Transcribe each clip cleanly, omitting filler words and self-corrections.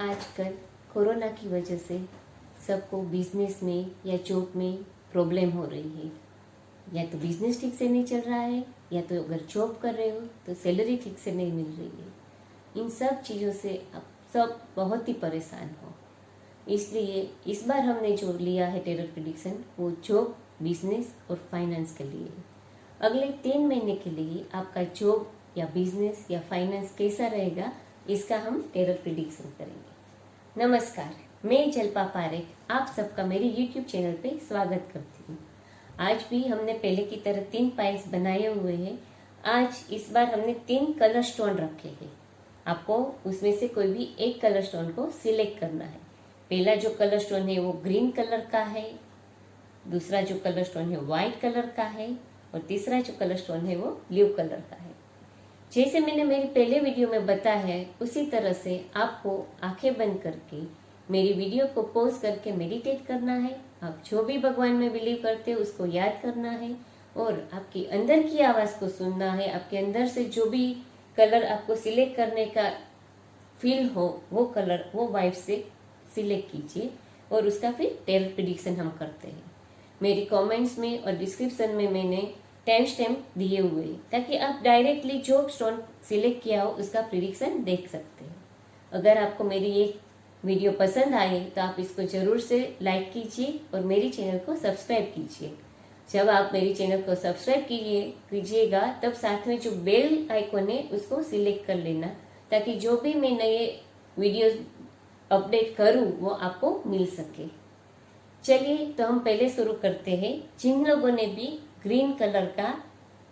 आजकल कोरोना की वजह से सबको बिजनेस में या जॉब में प्रॉब्लम हो रही है। या तो बिजनेस ठीक से नहीं चल रहा है, या तो अगर जॉब कर रहे हो तो सैलरी ठीक से नहीं मिल रही है। इन सब चीज़ों से आप सब बहुत ही परेशान हो। इसलिए इस बार हमने जो लिया है टेरर प्रेडिक्शन, वो जॉब, बिजनेस और फाइनेंस के लिए। अगले 3 महीने के लिए आपका जॉब या बिजनेस या फाइनेंस कैसा रहेगा, इसका हम टेरर प्रेडिक्शन करेंगे। नमस्कार, मैं जल्पा पारेख आप सबका मेरे YouTube चैनल पे स्वागत करती हूँ। आज भी हमने पहले की तरह 3 पाइल्स बनाए हुए हैं। आज इस बार हमने 3 कलर स्टोन रखे हैं। आपको उसमें से कोई भी एक कलर स्टोन को सिलेक्ट करना है। पहला जो कलर स्टोन है वो ग्रीन कलर का है, दूसरा जो कलर स्टोन है व्हाइट कलर का है, और तीसरा जो कलर स्टोन है वो ब्लू कलर का है। जैसे मैंने मेरी पहले वीडियो में बताया है, उसी तरह से आपको आंखें बंद करके मेरी वीडियो को पॉज करके मेडिटेट करना है। आप जो भी भगवान में बिलीव करते हो उसको याद करना है, और आपकी अंदर की आवाज़ को सुनना है। आपके अंदर से जो भी कलर आपको सिलेक्ट करने का फील हो, वो कलर, वो वाइब से सिलेक्ट कीजिए, और उसका फिर टेरर प्रेडिक्शन हम करते हैं। मेरी कमेंट्स में और डिस्क्रिप्शन में मैंने टाइम स्टैम्प दिए हुए हैं, ताकि आप डायरेक्टली जो स्टोन सिलेक्ट किया हो उसका प्रेडिक्शन देख सकते हैं। अगर आपको मेरी ये वीडियो पसंद आए तो आप इसको जरूर से लाइक कीजिए और मेरी चैनल को सब्सक्राइब कीजिए। जब आप मेरी चैनल को सब्सक्राइब कीजिएगा तब साथ में जो बेल आइकॉन है उसको सिलेक्ट कर लेना, ताकि जो भी मैं नए वीडियो अपडेट करूं वो आपको मिल सके। चलिए तो हम पहले शुरू करते हैं। जिन लोगों ने भी ग्रीन कलर का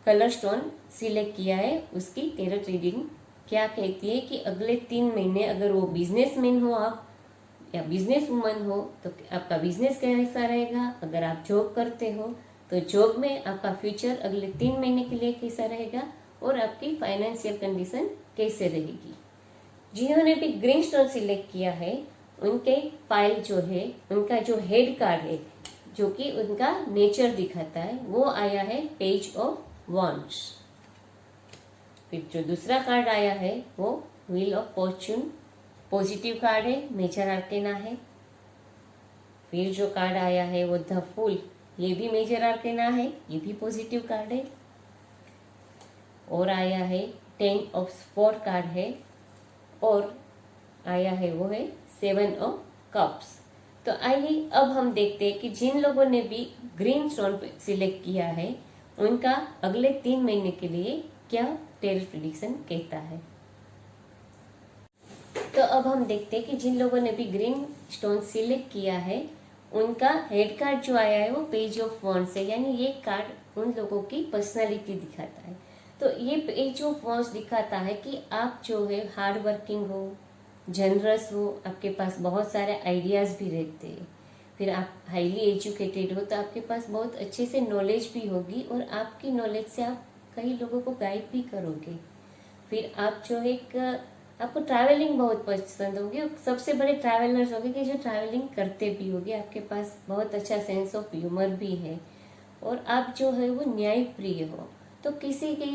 कलर स्टोन सिलेक्ट किया है उसकी टेरर रीडिंग क्या कहती है कि अगले 3 महीने, अगर वो बिजनेसमैन हो आप या बिजनेस वुमन हो तो आपका बिजनेस कैसा रहेगा। अगर आप जॉब करते हो तो जॉब में आपका फ्यूचर अगले 3 महीने के लिए कैसा रहेगा, और आपकी फाइनेंशियल कंडीशन कैसे रहेगी। जिन्होंने भी ग्रीन स्टोन सिलेक्ट किया है उनके फाइल जो है, उनका जो हेड कार्ड है जो कि उनका नेचर दिखाता है, वो आया है पेज ऑफ वॉन्ड्स। फिर जो दूसरा कार्ड आया है वो wheel of Fortune, positive card है, मेजर आर्केना है। फिर जो कार्ड आया है वो द फूल, ये भी मेजर आर्केना है, ये भी पॉजिटिव कार्ड है। और आया है 10 ऑफ स्पोर्ट कार्ड है, और आया है वो है 7 ऑफ कप्स। तो आइए अब हम देखते हैं कि जिन लोगों ने भी ग्रीन स्टोन सिलेक्ट किया है उनका अगले 3 महीने के लिए क्या टेरर प्रेडिक्शन कहता है। तो अब हम देखते हैं कि जिन लोगों ने भी ग्रीन स्टोन सिलेक्ट किया है उनका हेड कार्ड जो आया है वो पेज ऑफ वॉन्ड्स है, यानी ये कार्ड उन लोगों की पर्सनालिटी दिखाता है। तो ये पेज ऑफ वॉन्ड्स दिखाता है कि आप जो है हार्ड वर्किंग हो, जनरस हो, आपके पास बहुत सारे आइडियाज़ भी रहते हैं। फिर आप हाईली एजुकेटेड हो तो आपके पास बहुत अच्छे से नॉलेज भी होगी, और आपकी नॉलेज से आप कई लोगों को गाइड भी करोगे। फिर आप जो एक आपको ट्रैवलिंग बहुत पसंद होगी, और सबसे बड़े ट्रैवलर्स होंगे कि जो ट्रैवलिंग करते भी होगे। आपके पास बहुत अच्छा सेंस ऑफ ह्यूमर भी है, और आप जो है वो न्यायप्रिय हो। तो किसी के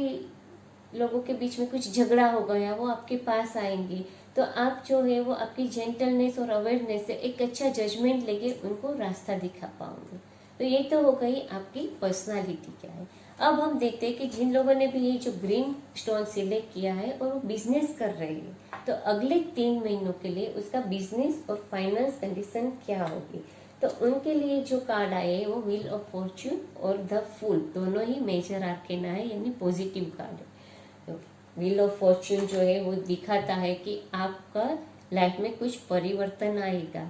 लोगों के बीच में कुछ झगड़ा हो गया, वो आपके पास आएंगे, तो आप जो है वो आपकी जेंटलनेस और अवेयरनेस से एक अच्छा जजमेंट लेके उनको रास्ता दिखा पाओगे। तो ये तो हो गई आपकी पर्सनालिटी क्या है। अब हम देखते हैं कि जिन लोगों ने भी ये जो ग्रीन स्टोन सिलेक्ट किया है और वो बिजनेस कर रहे हैं, तो अगले 3 महीनों के लिए उसका बिजनेस और फाइनेंस कंडीशन क्या होगी। तो उनके लिए जो कार्ड आए हैं वो व्हील ऑफ फॉर्च्यून और द फूल, दोनों ही मेजर आर्केना है, यानी पॉजिटिव कार्ड है। व्हील ऑफ फॉर्च्यून जो है वो दिखाता है कि आपका लाइफ में कुछ परिवर्तन आएगा,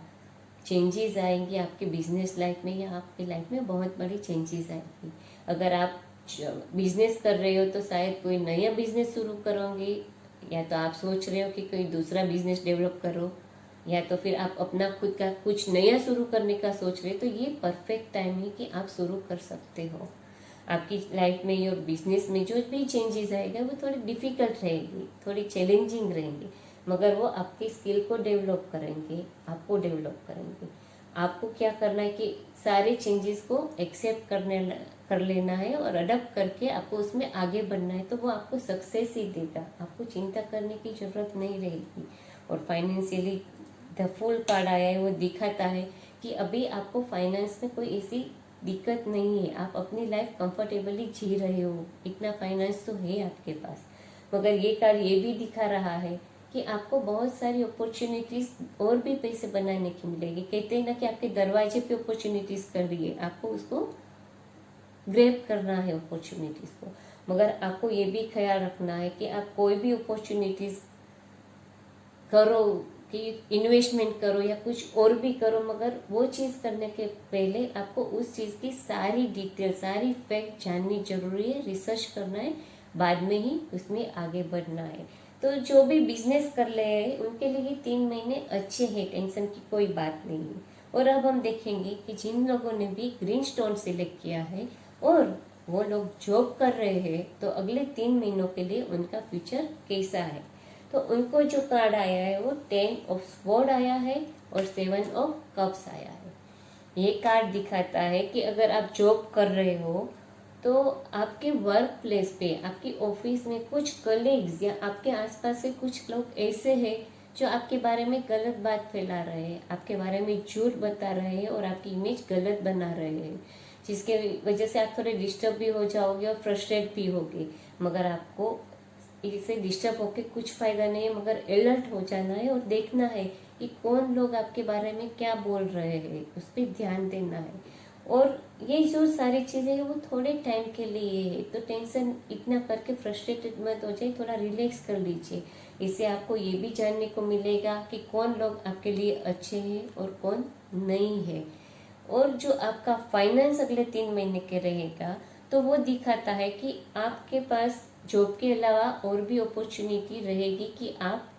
चेंजेस आएंगे आपके बिजनेस लाइफ में, या आपके लाइफ में बहुत बड़ी चेंजेस आएंगी। अगर आप बिजनेस कर रहे हो तो शायद कोई नया बिजनेस शुरू करोगे, या तो आप सोच रहे हो कि कोई दूसरा बिजनेस डेवलप करो, या तो फिर आप अपना खुद का कुछ नया शुरू करने का सोच रहे हो, तो ये परफेक्ट टाइम है कि आप शुरू कर सकते हो। आपकी लाइफ में और बिजनेस में जो भी चेंजेस आएगा वो थोड़ी डिफिकल्ट रहेगी, थोड़ी चैलेंजिंग रहेंगी, मगर वो आपकी स्किल को डेवलप करेंगे, आपको डेवलप करेंगे। आपको क्या करना है कि सारे चेंजेस को एक्सेप्ट कर लेना है और अडॉप्ट करके आपको उसमें आगे बढ़ना है, तो वो आपको सक्सेस ही देगा। आपको चिंता करने की जरूरत नहीं रहेगी, और फाइनेंशियली द फूल कार्ड आया है वो दिखाता है कि अभी आपको फाइनेंस में कोई ऐसी दिक्कत नहीं है, आप अपनी लाइफ कंफर्टेबली जी रहे हो, इतना फाइनेंस तो है आपके पास। मगर ये कार्ड ये भी दिखा रहा है कि आपको बहुत सारी अपॉर्चुनिटीज और भी पैसे बनाने की मिलेगी। कहते हैं ना कि आपके दरवाजे पे अपॉर्चुनिटीज कर रही है, आपको उसको ग्रैब करना है अपॉर्चुनिटीज को। मगर आपको ये भी ख्याल रखना है कि आप कोई भी अपॉर्चुनिटीज करो कि इन्वेस्टमेंट करो या कुछ और भी करो, मगर वो चीज़ करने के पहले आपको उस चीज़ की सारी डिटेल, सारी फैक्ट जाननी जरूरी है, रिसर्च करना है, बाद में ही उसमें आगे बढ़ना है। तो जो भी बिजनेस कर रहे हैं उनके लिए 3 महीने अच्छे हैं, टेंशन की कोई बात नहीं है। और अब हम देखेंगे कि जिन लोगों ने भी ग्रीन स्टोन सिलेक्ट किया है और वो लोग जॉब कर रहे हैं, तो अगले 3 महीनों के लिए उनका फ्यूचर कैसा है। तो उनको जो कार्ड आया है वो 10 ऑफ स्वॉर्ड आया है और 7 ऑफ कप्स आया है। ये कार्ड दिखाता है कि अगर आप जॉब कर रहे हो तो आपके वर्क प्लेस पे, आपकी ऑफिस में कुछ कलीग्स या आपके आसपास से कुछ लोग ऐसे हैं जो आपके बारे में गलत बात फैला रहे हैं, आपके बारे में झूठ बता रहे हैं और आपकी इमेज गलत बना रहे हैं, जिसके वजह से आप थोड़े डिस्टर्ब भी हो जाओगे और फ्रस्ट्रेट भी होगे। मगर आपको इससे डिस्टर्ब होके कुछ फायदा नहीं है, मगर अलर्ट हो जाना है और देखना है कि कौन लोग आपके बारे में क्या बोल रहे हैं, उस पर ध्यान देना है। और ये जो सारी चीजें हैं वो थोड़े टाइम के लिए है, तो टेंशन इतना करके फ्रस्ट्रेटेड मत हो जाए, थोड़ा रिलैक्स कर लीजिए। इससे आपको ये भी जानने को मिलेगा कि कौन लोग आपके लिए अच्छे हैं और कौन नहीं है। और जो आपका फाइनेंस अगले 3 महीने के रहेगा तो वो दिखाता है कि आपके पास जॉब के अलावा और भी अपॉर्चुनिटी रहेगी कि आप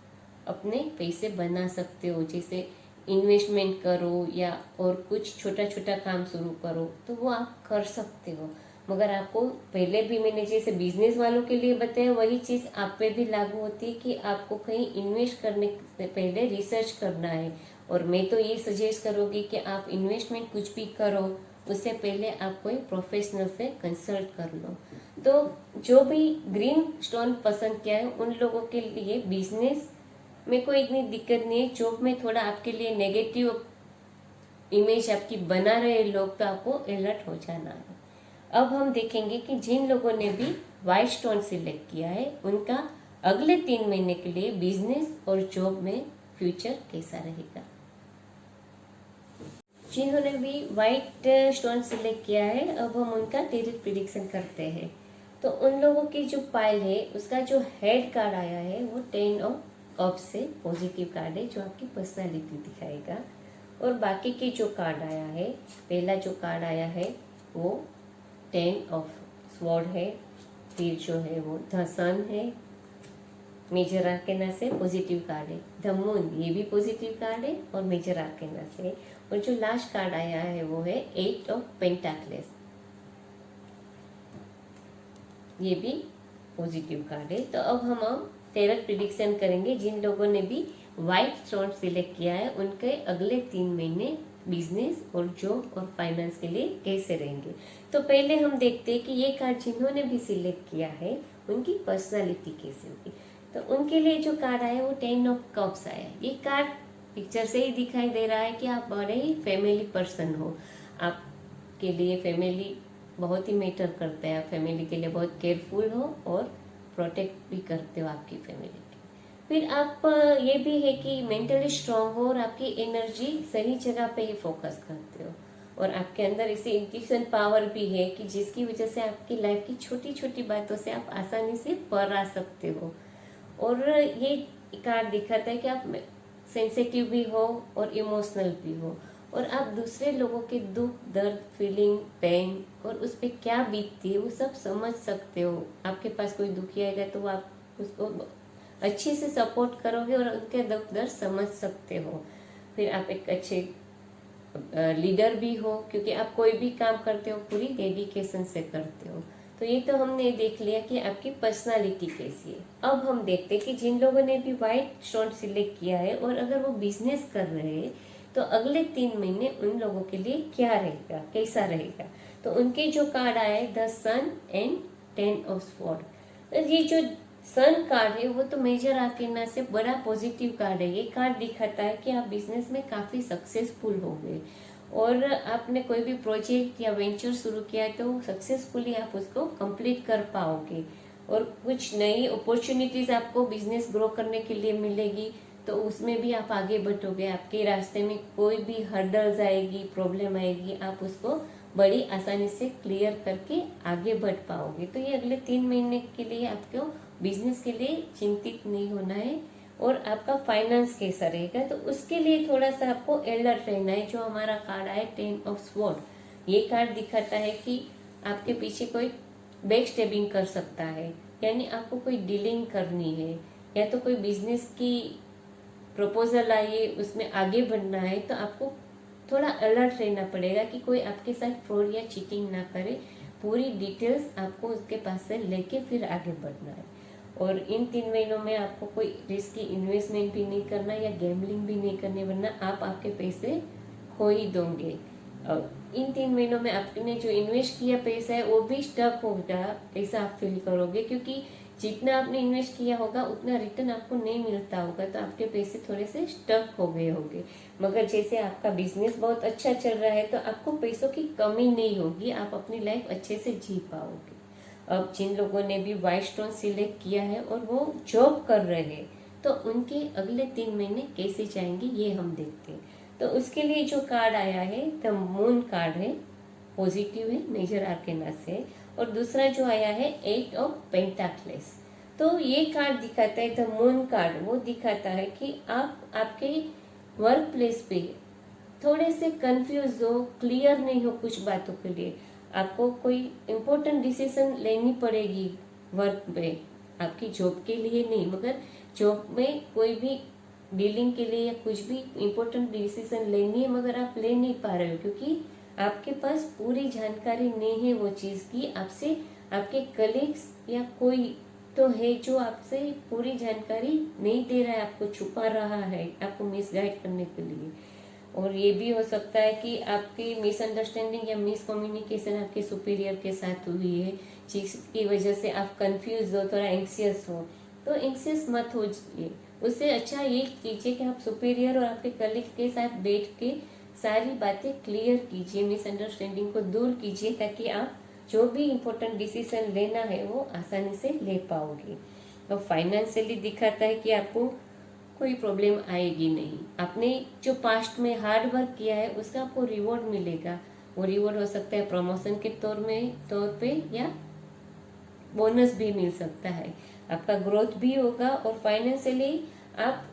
अपने पैसे बना सकते हो, जैसे इन्वेस्टमेंट करो या और कुछ छोटा छोटा काम शुरू करो, तो वो आप कर सकते हो। मगर आपको पहले भी मैंने जैसे बिजनेस वालों के लिए बताया वही चीज़ आप पे भी लागू होती है कि आपको कहीं इन्वेस्ट करने से पहले रिसर्च करना है। और मैं तो ये सजेस्ट करूँगी कि आप इन्वेस्टमेंट कुछ भी करो उससे पहले आप कोई प्रोफेशनल से कंसल्ट कर लो। तो जो भी ग्रीन स्टोन पसंद किया है उन लोगों के लिए बिजनेस में कोई इतनी दिक्कत नहीं है, जॉब में थोड़ा आपके लिए नेगेटिव इमेज आपकी बना रहे लोग, तो आपको अलर्ट हो जाना है। अब हम देखेंगे कि जिन लोगों ने भी व्हाइट स्टोन सिलेक्ट किया है उनका अगले 3 महीने के लिए बिजनेस और जॉब में फ्यूचर कैसा रहेगा। जिन्होंने भी व्हाइट स्टोन सिलेक्ट किया है अब हम उनका टेरिट प्रिडिक्शन करते हैं। तो उन लोगों की जो पाइल है उसका जो हेड कार्ड आया है वो 10 ऑफ कप्स से पॉजिटिव कार्ड है जो आपकी पर्सनालिटी दिखाएगा। और बाकी के जो कार्ड आया है, पहला जो कार्ड आया है वो 10 ऑफ स्वॉर्ड है, फिर जो है वो द सन है, मेजर आर्केना से पॉजिटिव कार्ड है, द मून ये भी पॉजिटिव कार्ड है और मेजर आर्केना से। और जो लास्ट कार्ड आया है वो है 8 ऑफ पेंटाक्लेस, ये भी पॉजिटिव कार्ड है। तो अब हम टेरर प्रिडिक्शन करेंगे जिन लोगों ने भी व्हाइट स्टोन सिलेक्ट किया है उनके अगले 3 महीने बिजनेस और जॉब और फाइनेंस के लिए कैसे रहेंगे। तो पहले हम देखते हैं कि ये कार्ड जिन्होंने भी सिलेक्ट किया है उनकी पर्सनालिटी कैसी होगी। तो उनके लिए जो कार्ड आया वो 10 ऑफ कप्स आया। ये कार्ड पिक्चर से ही दिखाई दे रहा है कि आप बड़े ही फैमिली पर्सन हो, आपके लिए फैमिली बहुत ही मैटर करता है, आप फैमिली के लिए बहुत केयरफुल हो और प्रोटेक्ट भी करते हो आपकी फैमिली की। फिर आप ये भी है कि मेंटली स्ट्रांग हो और आपकी एनर्जी सही जगह पे ही फोकस करते हो और आपके अंदर इसी इंट्यूशन पावर भी है कि जिसकी वजह से आपकी लाइफ की छोटी छोटी बातों से आप आसानी से पर आ सकते हो। और ये कार्ड दिखाता है कि आप सेंसिटिव भी हो और इमोशनल भी हो और आप दूसरे लोगों के दुख दर्द फीलिंग पेन और उस पर क्या बीतती है वो सब समझ सकते हो। आपके पास कोई दुखी आएगा तो आप उसको अच्छे से सपोर्ट करोगे और उनके दुख दर्द समझ सकते हो। फिर आप एक अच्छे लीडर भी हो क्योंकि आप कोई भी काम करते हो पूरी डेडिकेशन से करते हो। तो ये तो हमने देख लिया कि आपकी पर्सनालिटी कैसी है। अब हम देखते हैं कि जिन लोगों ने भी व्हाइट स्टोन सिलेक्ट किया है और अगर वो बिजनेस कर रहे हैं तो अगले 3 महीने उन लोगों के लिए क्या रहेगा, कैसा रहेगा। तो उनके जो कार्ड आए the sun and 10 of sword. ये जो सन कार्ड है वो तो मेजर आर्केना से बड़ा पॉजिटिव कार्ड है। ये कार्ड दिखाता है कि आप बिजनेस में काफी सक्सेसफुल हो गए और आपने कोई भी प्रोजेक्ट या वेंचर शुरू किया है तो सक्सेसफुली आप उसको कंप्लीट कर पाओगे और कुछ नई अपॉर्चुनिटीज आपको बिजनेस ग्रो करने के लिए मिलेगी, तो उसमें भी आप आगे बढ़ोगे। आपके रास्ते में कोई भी हर्डल्स आएगी, प्रॉब्लम आएगी, आप उसको बड़ी आसानी से क्लियर करके आगे बढ़ पाओगे। तो ये अगले 3 महीने के लिए आपको बिजनेस के लिए चिंतित नहीं होना है। और आपका फाइनेंस कैसा रहेगा तो उसके लिए थोड़ा सा आपको अलर्ट रहना है। जो हमारा कार्ड है 10 ऑफ स्वॉर्ड, ये कार्ड दिखाता है कि आपके पीछे कोई बैक स्टेबिंग कर सकता है, यानी आपको कोई डीलिंग करनी है या तो कोई बिजनेस की प्रपोजल आई है उसमें आगे बढ़ना है, तो आपको थोड़ा अलर्ट रहना पड़ेगा कि कोई आपके साथ फ्रॉड या चीटिंग ना करे। पूरी डिटेल्स आपको उसके पास से लेके फिर आगे बढ़ना है। और इन 3 महीनों में आपको कोई रिस्की इन्वेस्टमेंट भी नहीं करना या गैम्बलिंग भी नहीं करनी, वरना आप आपके पैसे खो ही दोगे। और इन 3 महीनों में आपने जो इन्वेस्ट किया पैसा है वो भी स्टक होगा, ऐसा आप फील करोगे, क्योंकि जितना आपने इन्वेस्ट किया होगा उतना रिटर्न आपको नहीं मिलता होगा, तो आपके पैसे थोड़े से स्टक हो गए होंगे। मगर जैसे आपका बिजनेस बहुत अच्छा चल रहा है तो आपको पैसों की कमी नहीं होगी, आप अपनी लाइफ अच्छे से जी पाओगे। अब जिन लोगों ने भी व्हाइट स्टोन सिलेक्ट किया है और वो जॉब कर रहे हैं तो उनके अगले 3 महीने कैसे जाएंगे ये हम देखते हैं। तो उसके लिए जो कार्ड आया है द मून कार्ड है, पॉजिटिव है, मेजर आर्केना से। और दूसरा जो आया है 8 ऑफ पेंटाक्लेस। तो ये कार्ड दिखाता है द मून कार्ड, वो दिखाता है कि आप आपके वर्क प्लेस पे थोड़े से कंफ्यूज हो, क्लियर नहीं हो कुछ बातों के लिए। आपको कोई इम्पोर्टेंट डिसीजन लेनी पड़ेगी वर्क पे, आपकी जॉब के लिए नहीं, मगर जॉब में कोई भी डीलिंग के लिए या कुछ भी इम्पोर्टेंट डिसीजन लेनी है, मगर आप ले नहीं पा रहे हो क्योंकि आपके पास पूरी जानकारी नहीं है वो चीज़ की। आपसे आपके कलीग्स या कोई तो है जो आपसे पूरी जानकारी नहीं दे रहा है, आपको छुपा रहा है आपको मिसगाइड करने के लिए। और ये भी हो सकता है कि आपकी मिसअंडरस्टैंडिंग या मिसकम्युनिकेशन आपके सुपीरियर के साथ हुई है, जिसकी वजह से आप कंफ्यूज हो, थोड़ा एंक्सियस हो। तो एंक्सियस मत हो जाइए, उससे अच्छा ये कीजिए कि आप सुपीरियर और आपके कलीग के साथ बैठ के सारी बातें क्लियर कीजिए, मिसअंडरस्टैंडिंग को दूर कीजिए, ताकि आप जो भी इम्पोर्टेंट डिसीजन लेना है वो आसानी से ले पाओगे। तो फाइनेंशियली दिखाता है कि आपको कोई प्रॉब्लम आएगी नहीं। आपने जो पास्ट में हार्ड वर्क किया है उसका आपको रिवॉर्ड मिलेगा। वो रिवॉर्ड हो सकता है प्रमोशन के तौर पे या बोनस भी मिल सकता है। आपका ग्रोथ भी होगा और फाइनेंशियली आप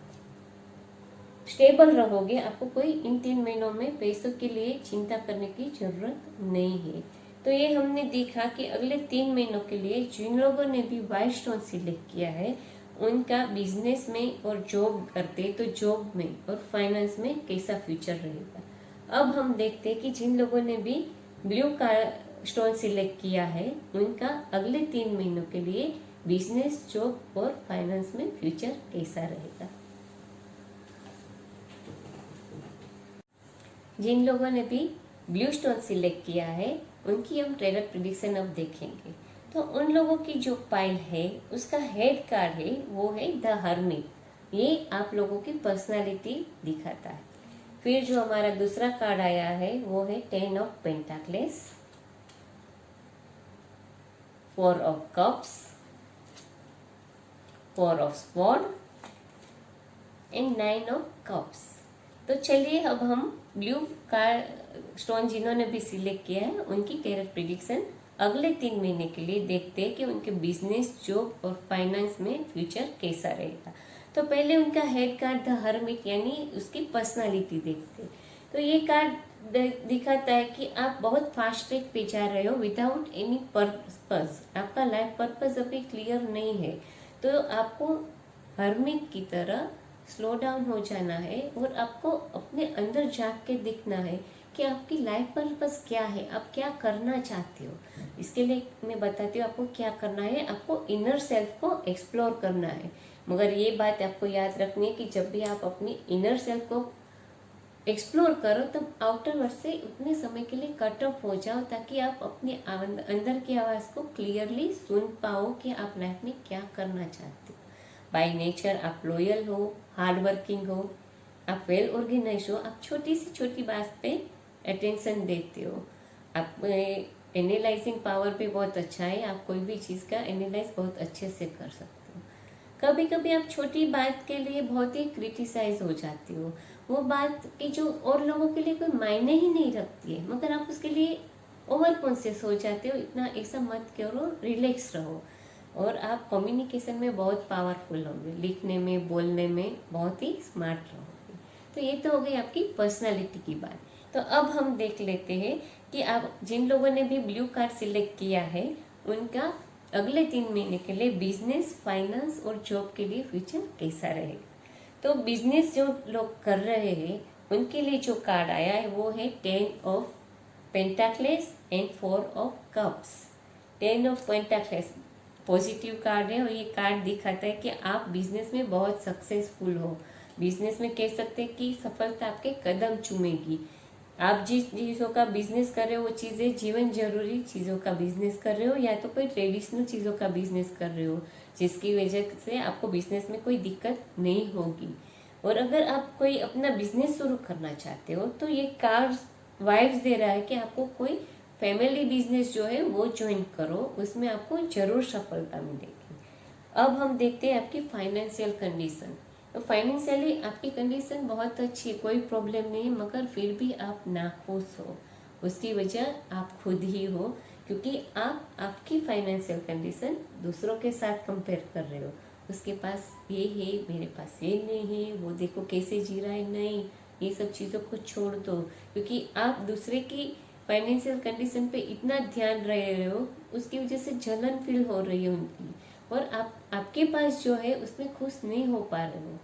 स्टेबल रहोगे। आपको कोई इन 3 महीनों में पैसों के लिए चिंता करने की जरूरत नहीं है। तो ये हमने देखा कि अगले 3 महीनों के लिए जिन लोगों ने भी व्हाइट स्टोन सिलेक्ट किया है उनका बिजनेस में और जॉब करते तो जॉब में और फाइनेंस में कैसा फ्यूचर रहेगा। अब हम देखते हैं कि जिन लोगों ने भी ब्लू का स्टोन सिलेक्ट किया है उनका अगले 3 महीनों के लिए बिजनेस, जॉब और फाइनेंस में फ्यूचर कैसा रहेगा। जिन लोगों ने भी ब्लू स्टोन सिलेक्ट किया है उनकी हम ट्रेडर प्रिडिक्शन अब देखेंगे। तो उन लोगों की जो पाइल है उसका हेड कार्ड है वो है द हर्मिट। ये आप लोगों की पर्सनालिटी दिखाता है। फिर जो हमारा दूसरा कार्ड आया है वो है 10 of pentacles, 4 of cups, 4 of sword and 9 of cups. तो चलिए अब हम ब्लू कार्ड स्टोन जिन्होंने भी सिलेक्ट किया है उनकी कैरेक्टर प्रिडिक्शन अगले 3 महीने के लिए देखते हैं कि उनके बिजनेस, जॉब और फाइनेंस में फ्यूचर कैसा रहेगा। तो पहले उनका हेड कार्ड द हर्मिट यानी उसकी पर्सनालिटी देखते हैं। तो ये कार्ड दिखाता है कि आप बहुत फास्ट ट्रैक पे जा रहे हो विदाउट एनी पर्पस। आपका लाइफ पर्पस अभी क्लियर नहीं है, तो आपको हर्मिट की तरह स्लो डाउन हो जाना है और आपको अपने अंदर झांक के दिखना है कि आपकी लाइफ पर्पस क्या है, आप क्या करना चाहते हो। इसके लिए मैं बताती हूँ आपको क्या करना है। आपको इनर सेल्फ को एक्सप्लोर करना है, मगर ये बात आपको याद रखनी है कि जब भी आप अपनी इनर सेल्फ को एक्सप्लोर करो, तब आउटर वर्ल्ड से उतने समय के लिए कट ऑफ हो जाओ, ताकि आप अपने अंदर की आवाज़ को क्लियरली सुन पाओ कि आप लाइफ में क्या करना चाहते हो। बाय नेचर आप लॉयल हो, हार्ड वर्किंग हो, आप वेल ऑर्गेनाइज हो, आप छोटी से छोटी बात पे अटेंशन देते हो, आप एनालाइजिंग पावर भी बहुत अच्छा है, आप कोई भी चीज़ का एनालाइज बहुत अच्छे से कर सकते हो। कभी कभी आप छोटी बात के लिए बहुत ही क्रिटिसाइज हो जाते हो, वो बात की जो और लोगों के लिए कोई मायने ही नहीं रखती है, मगर आप उसके लिए ओवर कॉन्शियस हो जाते हो। इतना ऐसा मत करो, रिलैक्स रहो, और आप कम्युनिकेशन में बहुत पावरफुल होंगे, लिखने में, बोलने में बहुत ही स्मार्ट रहोगे। तो ये तो हो गई आपकी पर्सनालिटी की बात। तो अब हम देख लेते हैं कि आप जिन लोगों ने भी ब्लू कार्ड सिलेक्ट किया है, उनका अगले 3 महीने के लिए बिजनेस, फाइनेंस और जॉब के लिए फ्यूचर कैसा रहेगा। तो बिजनेस जो लोग कर रहे हैं उनके लिए जो कार्ड आया है वो है 10 of pentacles and 4 of cups. 10 of pentacles positive card है, और ये कार्ड दिखाता है कि आप बिजनेस में बहुत सक्सेसफुल हो। बिजनेस में कह सकते हैं कि सफलता आपके कदम चूमेगी। आप जिस चीज़ों का बिजनेस कर रहे हो वो चीज़ें जीवन जरूरी चीज़ों का बिजनेस कर रहे हो, या तो कोई ट्रेडिशनल चीज़ों का बिजनेस कर रहे हो, जिसकी वजह से आपको बिजनेस में कोई दिक्कत नहीं होगी। और अगर आप कोई अपना बिजनेस शुरू करना चाहते हो तो ये कार्ड वाइब्स दे रहा है कि आपको कोई फैमिली बिजनेस जो है वो ज्वाइन करो, उसमें आपको जरूर सफलता मिलेगी। अब हम देखते हैं आपकी फाइनेंशियल कंडीशन। तो फाइनेंशियली आपकी कंडीशन बहुत अच्छी है, कोई प्रॉब्लम नहीं है, मगर फिर भी आप नाखुश हो। उसकी वजह आप खुद ही हो, क्योंकि आप आपकी फाइनेंशियल कंडीशन दूसरों के साथ कंपेयर कर रहे हो। उसके पास ये है, मेरे पास ये नहीं है, वो देखो कैसे जी रहा है। नहीं, ये सब चीज़ों को छोड़ दो, क्योंकि आप दूसरे की फाइनेंशियल कंडीशन पे इतना ध्यान रहे हो, उसकी वजह से जलन फील हो रही है उनकी, और आपके पास जो है उसमें खुश नहीं हो पा रहे हो।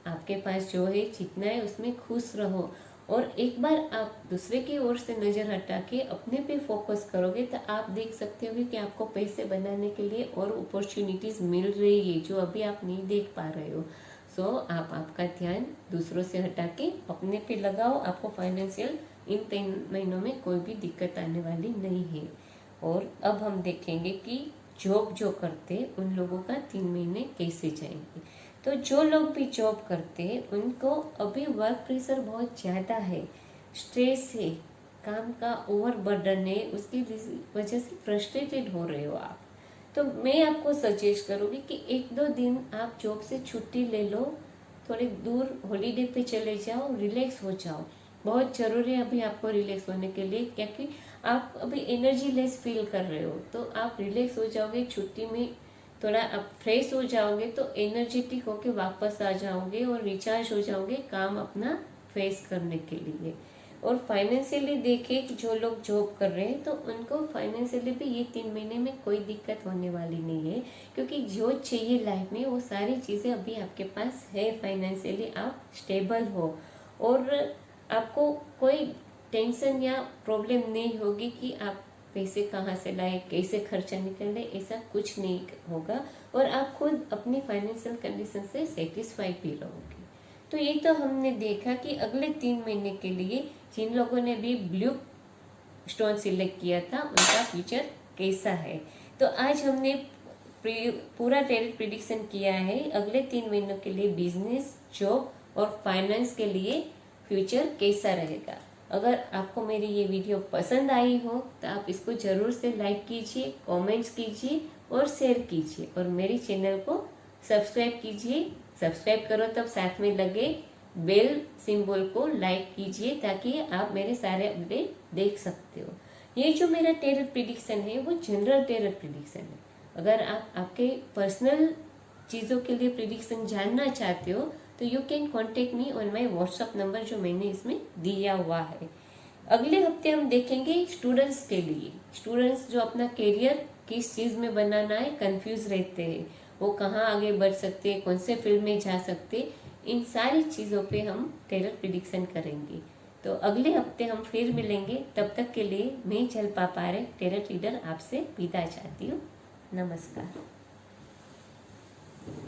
आपके पास जो है जितना है उसमें खुश रहो, और एक बार आप दूसरे की ओर से नज़र हटा के अपने पे फोकस करोगे तो आप देख सकते हो कि आपको पैसे बनाने के लिए और अपॉर्चुनिटीज़ मिल रही है जो अभी आप नहीं देख पा रहे हो। सो आप आपका ध्यान दूसरों से हटा के अपने पे लगाओ। आपको फाइनेंशियल इन 3 महीनों में कोई भी दिक्कत आने वाली नहीं है। और अब हम देखेंगे कि जॉब जो करते उन लोगों का 3 महीने कैसे जाएंगे। तो जो लोग भी जॉब करते हैं उनको अभी वर्क प्रेशर बहुत ज़्यादा है, स्ट्रेस है, काम का ओवर बर्डन है, उसकी वजह से फ्रस्ट्रेटेड हो रहे हो आप। तो मैं आपको सजेस्ट करूँगी कि 1-2 दिन आप जॉब से छुट्टी ले लो, थोड़े दूर हॉलीडे पे चले जाओ, रिलैक्स हो जाओ। बहुत ज़रूरी है अभी आपको रिलैक्स होने के लिए, क्योंकि आप अभी एनर्जी लेस फील कर रहे हो। तो आप रिलैक्स हो जाओगे, छुट्टी में थोड़ा आप फ्रेश हो जाओगे तो एनर्जेटिक होके वापस आ जाओगे और रिचार्ज हो जाओगे काम अपना फेस करने के लिए। और फाइनेंशियली देखे कि जो लोग जॉब कर रहे हैं तो उनको फाइनेंशियली भी ये 3 महीने में कोई दिक्कत होने वाली नहीं है, क्योंकि जो चाहिए लाइफ में वो सारी चीज़ें अभी आपके पास है। फाइनेंशियली आप स्टेबल हो और आपको कोई टेंशन या प्रॉब्लम नहीं होगी कि आप पैसे कहाँ से लाए, कैसे खर्चा निकले, ऐसा कुछ नहीं होगा। और आप खुद अपनी फाइनेंशियल कंडीशन से सेटिस्फाइड भी रहोगे। तो ये तो हमने देखा कि अगले 3 महीने के लिए जिन लोगों ने भी ब्लू स्टोन सिलेक्ट किया था उनका फ्यूचर कैसा है। तो आज हमने पूरा टैरोट प्रेडिक्शन किया है अगले 3 महीनों के लिए बिजनेस, जॉब और फाइनेंस के लिए फ्यूचर कैसा रहेगा। अगर आपको मेरी ये वीडियो पसंद आई हो तो आप इसको ज़रूर से लाइक कीजिए, कमेंट्स कीजिए और शेयर कीजिए, और मेरी चैनल को सब्सक्राइब कीजिए। सब्सक्राइब करो तब साथ में लगे बेल सिंबल को लाइक कीजिए ताकि आप मेरे सारे अपडेट देख सकते हो। ये जो मेरा टैरोट प्रेडिक्शन है वो जनरल टैरोट प्रेडिक्शन है। अगर आप आपके पर्सनल चीज़ों के लिए प्रेडिक्शन जानना चाहते हो तो you can contact me on my WhatsApp number जो मैंने इसमें दिया हुआ है। अगले हफ्ते हम देखेंगे स्टूडेंट्स के लिए। स्टूडेंट्स जो अपना करियर किस चीज़ में बनाना है कंफ्यूज रहते हैं, वो कहाँ आगे बढ़ सकते हैं, कौन से फील्ड में जा सकते, इन सारी चीज़ों पे हम टैरोट प्रेडिक्शन करेंगे। तो अगले हफ्ते हम फिर मिलेंगे। तब तक के लिए मैं जलपा पारेख टैरोट रीडर आपसे विदा चाहती हूँ। नमस्कार।